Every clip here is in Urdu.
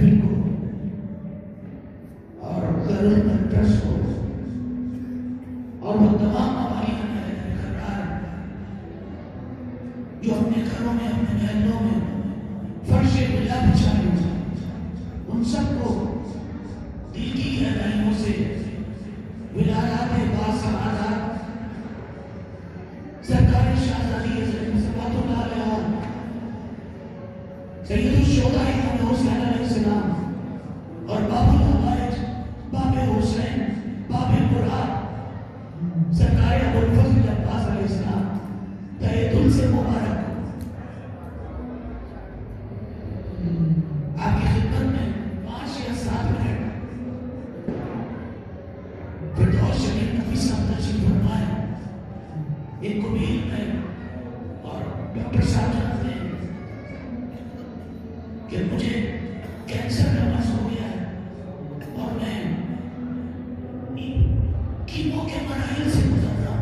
محفل کو اور غیر مرکز کو اور وہ تمام ہماری قرار جو اپنے گھروں میں اپنے محلوں میں فرش بلا بچھائے ان سب کو دل کی گہرائیوں سے ولایات باسعادت سرکار شہزادی صفات اللہ علیہ سید الشہداء امام حسین علیہ السلام اور باب الحوائج باب حسین باب قرآن سرکار ابو الفضل عباس علیہ السلام تہہ دل سے مبارک آپ کی خدمت میں 5 یا 7 منٹ فردوس شریف نبی صاحب تشریف فرمائے. ان کو بھی علم ہے اور ڈاکٹر صاحب جانتے ہیں کہ مجھے کینسر کا مرض ہو گیا ہے اور میں کیمو کے مراحل سے گزر رہا ہوں.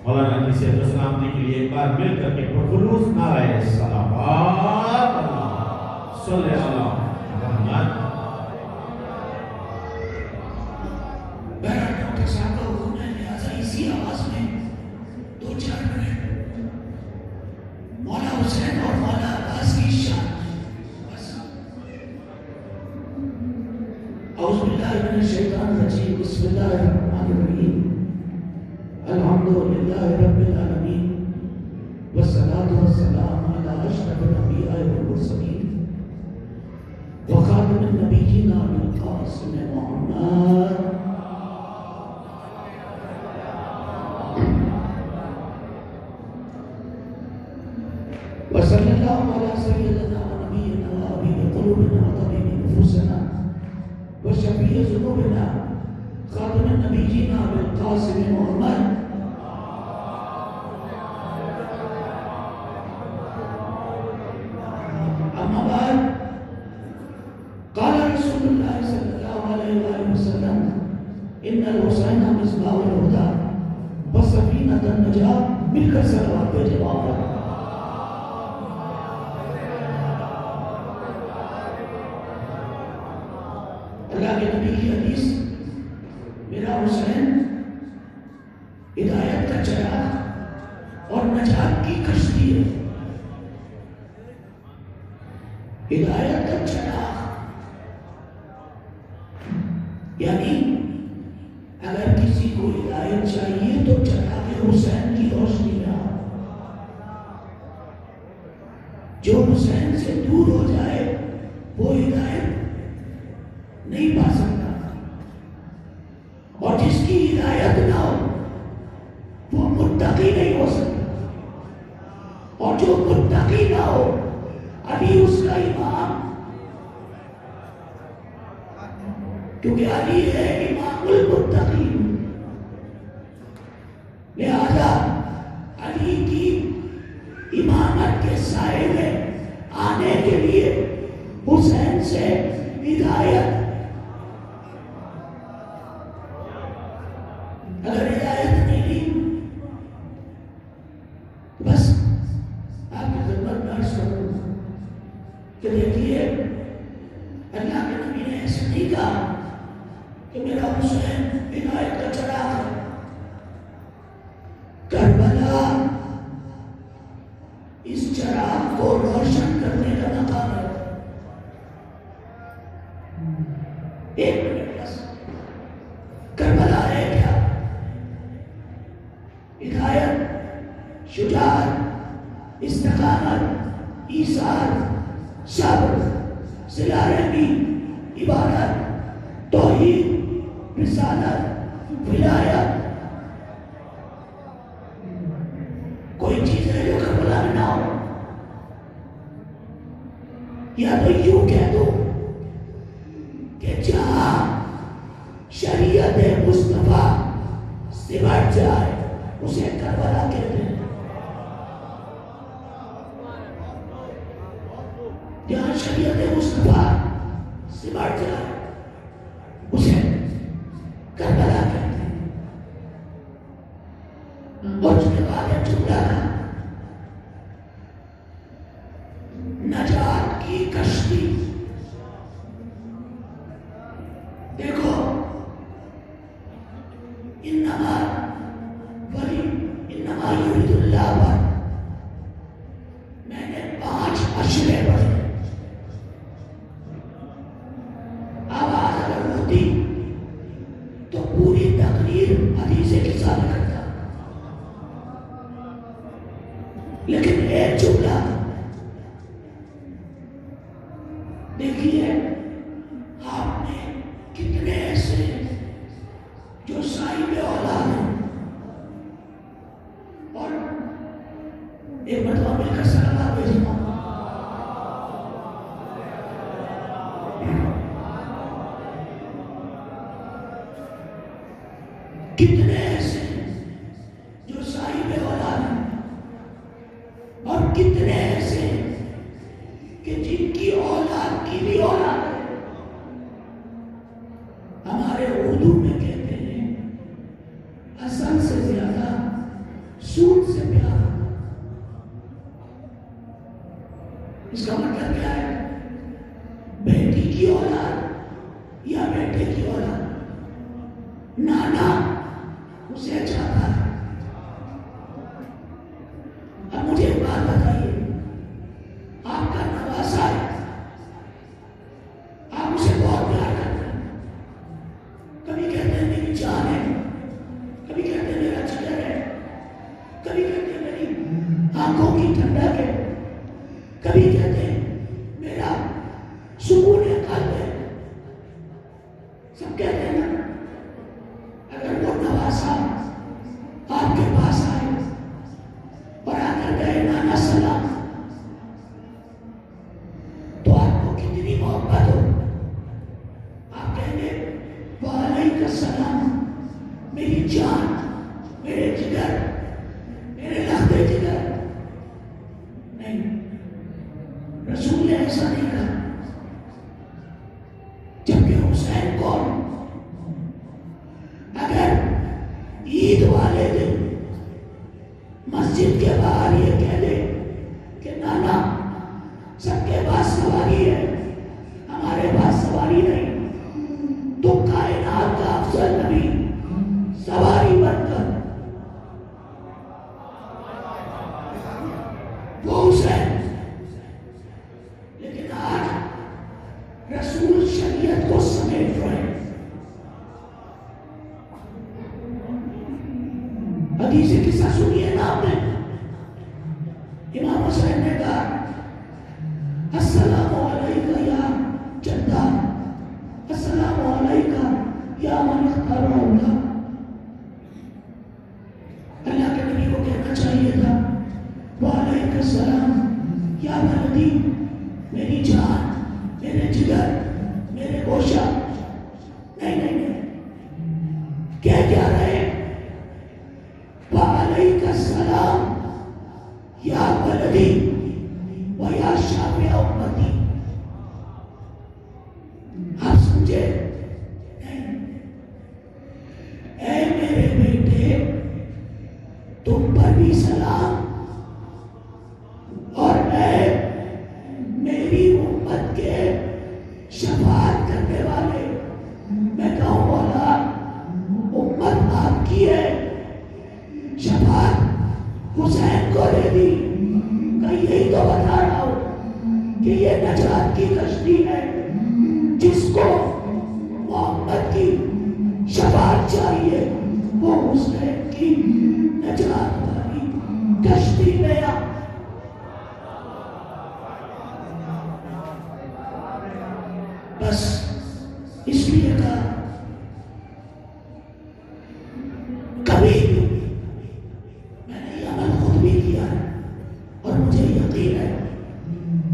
مولانا کی صحت و سلامتی کے لیے ایک بار مل کر کے پرخلوص نعرہ صلوات صلی اللہ محمد. بہرحال ڈاکٹر صاحب کا حکم ہے لہٰذا اسی آواز میں 2-4 منٹ مولا حسین اور مولا عباس کی شان. اعوذ باللہ من الشیطان الرجیم بسم اللہ الرحمن الرحیم الحمدللہ رب العالمین والصلاة والسلام علی اشرف الانبیاء والمرسلین وخاتم النبیین القاسم محمد وصلی اللہ علی سیدنا و نبینا و حبیب قلوبنا و طبیب نفوسنا وشفیع ذنوبنا خاتم النبیین القاسم محمد. اما بعد قال رسول اللہ صلی اللہ علیہ وآلہ وسلم ان الحسین مصباح الہدی وسفینۃ النجاۃ. مل کر صلوات کا جواب ہے. اللہ کے نبی کی حدیث میرا حسین ہدایت کا چراغ اور نجات کی کشتی ہے. ہدایت کا چراغ یعنی اگر کسی کو ہدایت چاہیے تو چراغ حسین کی روشنی میں آؤ. جو حسین سے دور ہو جائے وہ ہدایت نہیں پا سکتا اور جس کی ہدایت نہ ہو وہ متقی نہیں ہو سکتا اور جو متقی نہ ہو علی اس کا امام کیونکہ علی ہے امام المتقین. لہذا علی کی امامت کے سائے میں آنے کے لیے حسین سے ہدایت اگر ہدایت نہیں لی بس آپ کی خدمت میں عرض کروں کہ دیکھیے اللہ کے نبی نے ایسے نہیں کہا کہ میرا حسین ہدایت کا چراغ ہے. کربلا اس چراغ کو روشن کرنے کا مقام ہے. ایک منٹ بس. کربلا ہے کیا؟ ہدایت، شجاعت، استقامت، ایثار، صبر، صلہ رحمی، عبادت، توحید، رسالت، ولایت. کوئی چیز ہے جو کربلا میں نہ ہو. یا تو یوں کہہ دو کہ جہاں شریعت مصطفیٰ سمٹ جائے اسے کربلا کہتے ہیں. جہاں شریعت مصطفیٰ سمٹ جائے اسے کربلا کہتے ہیں. اور اس کے بعد ایک جملہ نجات کی کشتی پھر حدیث کے ساتھ کرتا. لیکن ایک جملہ دیکھیے، آپ نے کتنے ایسے جو صاحب اولاد ہیں اور ایک مرتبہ مل کر سلامات بھیجیں. کتنے ایسے جو صاحب اولاد ہیں اور کتنے ایسے کہ جن کی اولاد کی بھی اولاد ہے. ہمارے اردو میں کہتے ہیں حسن سے زیادہ سود سے پیار. اس کا مطلب کیا ہے؟ بیٹی کی اولاد یا بیٹے کی اولاد، نانا اسے چاہتا ہے. اب مجھے ایک بات بتائیے، آپ کا نواسا ہے، آپ اسے بہت پیار کرتے ہیں. کبھی کہتے ہیں میری جان ہے، کبھی کہتے ہیں میرا جگر ہے، کبھی کہتے ہیں میری آنکھوں کی ٹھنڈک ہے، کبھی کہتے ہیں میرا سکون قلب ہے. سب کہتے ہیں نا. اگر وہ نواسا آپ کے پاس آئے اور آ کر گئے نانا سلام، تو آپ کو کتنی محبت ہو. آپ کہیں گے وعلیکم السلام میری جان، میرے جگر، میرے لختے جگر. نہیں، رسول نے ایسا نہیں کہا. جبکہ حسین کون؟ اگر عید والے دن مسجد کے باہر یہ کہہ دے کہ نانا سب کے پاس سواری ہے، ہمارے پاس سواری نہیں، تو کائنات کا افضل نبی سواری بن کر وہ حسین. لیکن آج رسول شریعت کو سمیٹ رہے ہیں. حدیث قصہ سنیے نا آپ نے. امام حسین نے کہا السلام علیکہ یا جدہ، السلام علیکہ یا من اختار اللہ. اللہ کے نبی کو کہنا چاہیے تھا وعلیکم السلام یا ولدی، میری جان، میرے جگر، میرے گوشہ. نہیں نہیں نہیں، کیا رہے ہیں وعلیکم السلام یا ولدی و یا شافع امتی. آپ سمجھے؟ نہیں. اے میرے بیٹے، تم پر بھی سلام، اور اے میری امت کے شفاعت کرنے والے. میں کہوں مولا امت آپ کی ہے، شفاعت حسین کو دے دی. میں یہی تو بتا رہا ہوں کہ یہ نجات کی کشتی ہے. جس کو محمد کی شفاعت چاہیے وہ حسین کی نجات والی کشتی میں آ. بس اس لیے کہا کبھی میں نے یہ عمل خود بھی کیا ہے اور مجھے یقین ہے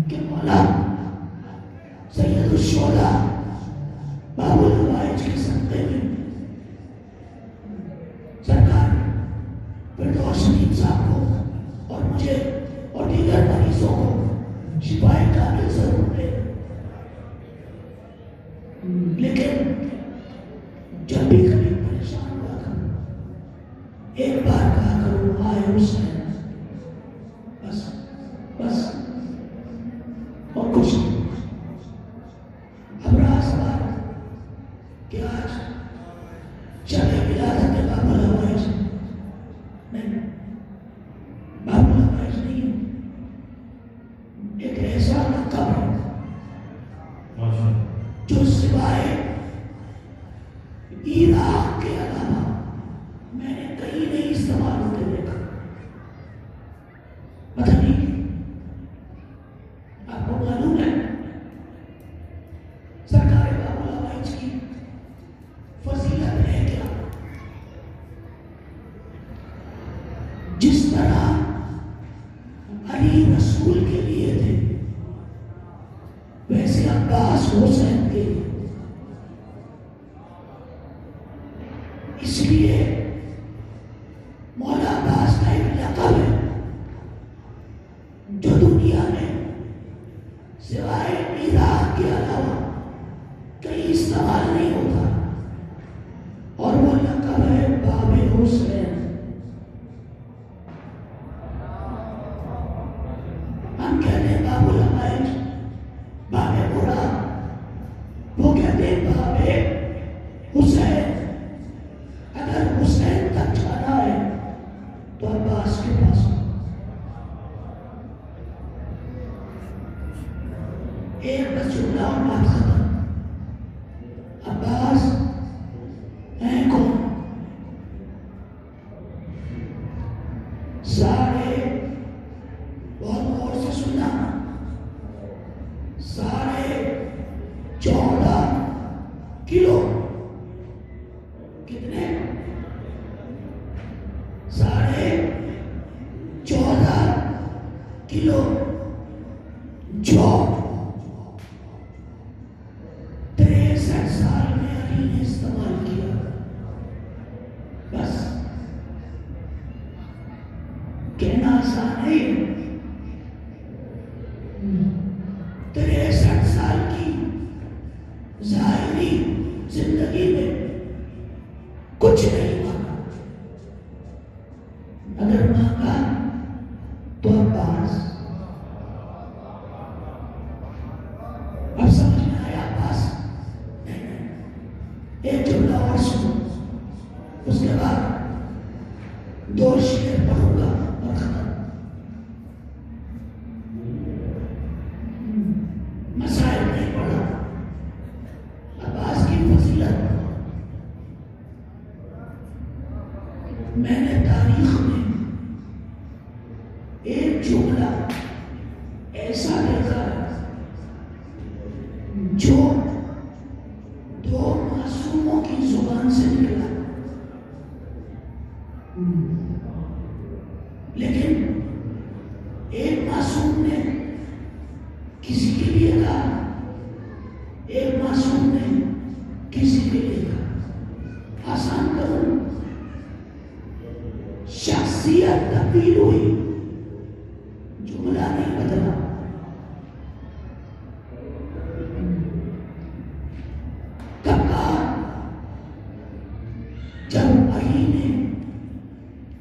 کہ مولا سید الشہداء باب الحوائج کے صدقے میں سرکار فردوس شریف صاحب کو اور مجھے اور دیگر مریضوں کو شفائے کامل ضرور دے. لیکن جب بھی کبھی پریشان ہوا کروں، ایک بار کہا کروں آئے حسین، بس بس، اور کچھ نہیں. اب راز بات کہ آج شب ولادت باب الحوائج نہیں، باب الحوائج نہیں، ایک ایسا لقب ہے جو سوائے عراق کے علاوہ حسین کے لیے. اس لیے مولا عباس کا ایک لقب ہے جو دنیا میں سوائے عراق کے علاوہ کہیں استعمال نہیں ہوتا، اور وہ لقب ہے باب حسین. ہم کہتے ہیں باب الحوائج، باب مراد، وہ کہتے ہیں باب حسین. اگر حسین تک جانا ہے تو عباس کے پاس. ایک بس جملہ اور بات ختم. عباس ہیں کون؟ ساڑھے، بہت غور سے سننا، 14.5 کلو. کتنے؟ 14.5 کلو جو 63 سال میں علی نے استعمال کیا. بس کہنا آسان ہے. 63 سال کی ظاہری زندگی میں کچھ نہیں مانگا. اگر مانگا تو عباس. اب سمجھ میں آیا عباس؟ ایک جملہ اور سنو، اس کے بعد 2 شعر پڑھوں گا اور ختم. مسائل نہیں پڑھا، عباس کی فضیلت. میں نے تاریخ میں ایک جملہ ایسا دیکھا جو 2 معصوموں کی زبان سے نکلا، لیکن ایک معصوم نے کسی کے لیے کہا، ایک معصوم نے کسی کے لیے کہا. آسان کروں، شخصیت تبدیل ہوئی، جملہ نہیں بدلا. کب کہا؟ جب علی نے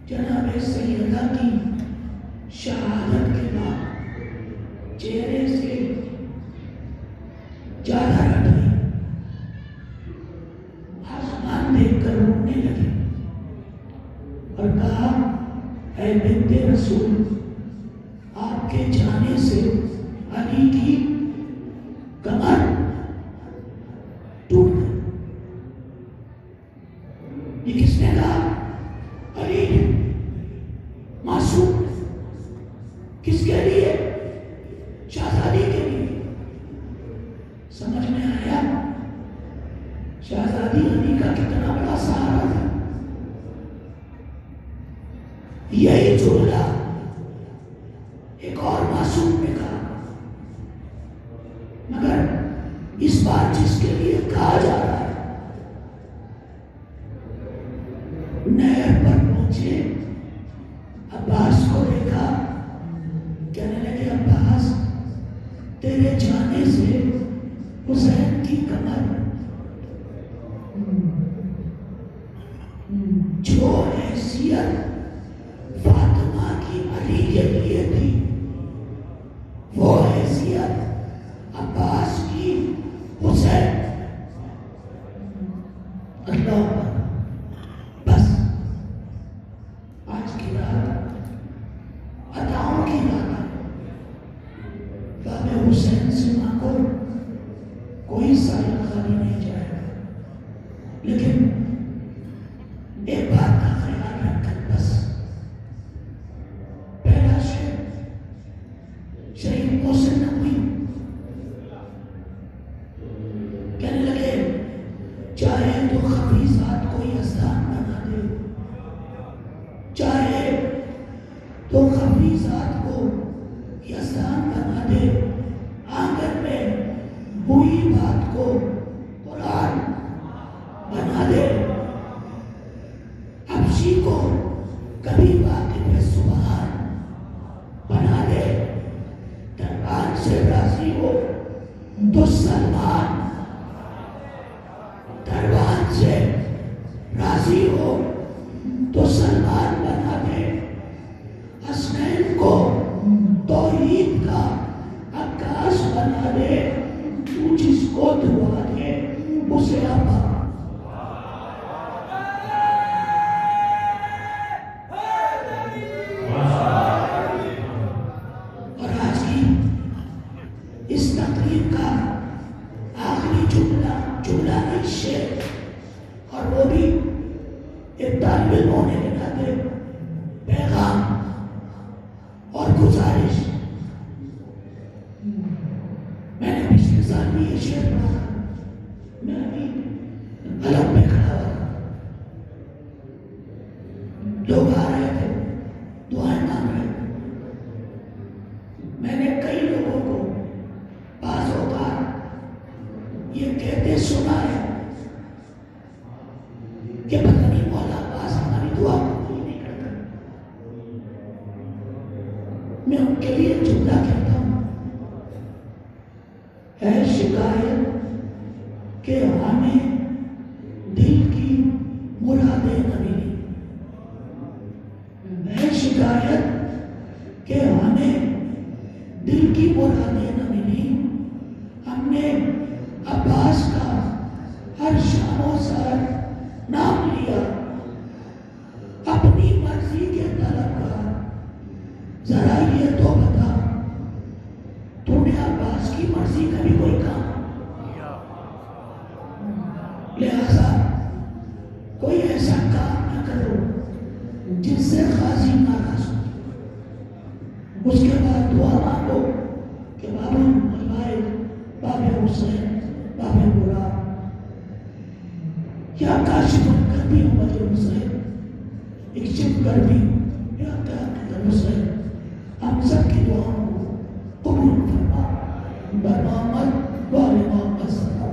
جناب سیدہ کی شہادت کے بعد چہرے سے زیادہ رٹ گئی، آسمان دیکھ کر رونے لگے اور کہا، اے بنت رسول، آپ کے جانے سے علی کی کمر ٹوٹ گئی. یہ کس نے کہا؟ علی نے. معصوم. کس کے لیے؟ شہزادی کے لیے. سمجھ میں آیا؟ شہزادی علی کا کتنا بڑا سہارا تھا. یہی جملہ ایک اور معصوم نے کہا، مگر اس بار جس کے لیے کہا جا رہا ہے. نہر پر پہنچے، عباس کو دیکھا، کہنے لگے، عباس، تیرے جانے سے حسین کی کمر جو حیثیت فاطمہ کی علی کے لیے تھی، وہ حیثیت عباس کی حسین. اللہ. بس آج کی رات عطاؤں کی رات ہے. باب حسین سے مانگو، کوئی سائل خالی نہیں جائے گا. لیکن ایک بات کا خیال رکھیں، بس پہلا شعر شہید محسن نقوی کہنے لگے، چاہے تو خفی ذات کو یزدان بنا دے، چاہے تو خفی ذات کو یزدان بنا دے، آنگن میں ہوئی بات کو قرآن بنا دے، حبشی کو کبھی واقف سبحان بنا دے، دربان سے راضی ہو تو سلمان، دربان سے راضی ہو تو سلمان بنا دے، حسنین کو توحید کا عکاس بنا دے، تو جس کو دعا دے اسے ابا۔ اور آج کی اس تقریب کا آخری جملہ نہیں شعر، اور وہ بھی ایک طالب علم ہونے کے ناطے پیغام اور گزارش۔ میں نے پچھلے سال بھی یہ شعر پڑھا، میں ابھی حلب میں کھڑا ہوا تھا، لوگ آ رہے تھے، دعائیں مانگ رہے تھے، میں نے کئی لوگوں کو بعض اوقات یہ کہتے سنا ہے کہ پتہ نہیں مولا عباس ہماری دعا قبول نہیں کرتا۔ میں ان کے لیے جملہ کہتا ہوں، ہے شکایت کہ ہمیں دل کی مرادیں نہ ملی، ہے شکایت کہ ہمیں دل کی مرادیں نہ ملی، ہم نے عباس کا ہر شان و سر نام لیا، اپنی مرضی کے طلب کا، ذرا یہ تو بتا تو نے عباس کی مرضی کا بھی کوئی کام؟ لہذا کوئی ایسا کام نہ کرو جس سے قاضی ناراض ہو، اس کے بعد دعا مانگو کہ بابا ملائک، بابا حسین، بابا مراد یا کاشف کر بھی امت حسین، اکشف کر بھی یا تحقیق حسین، ہم سب کی دعاؤں کو قبول فرما، محمد وآل محمد صلی اللہ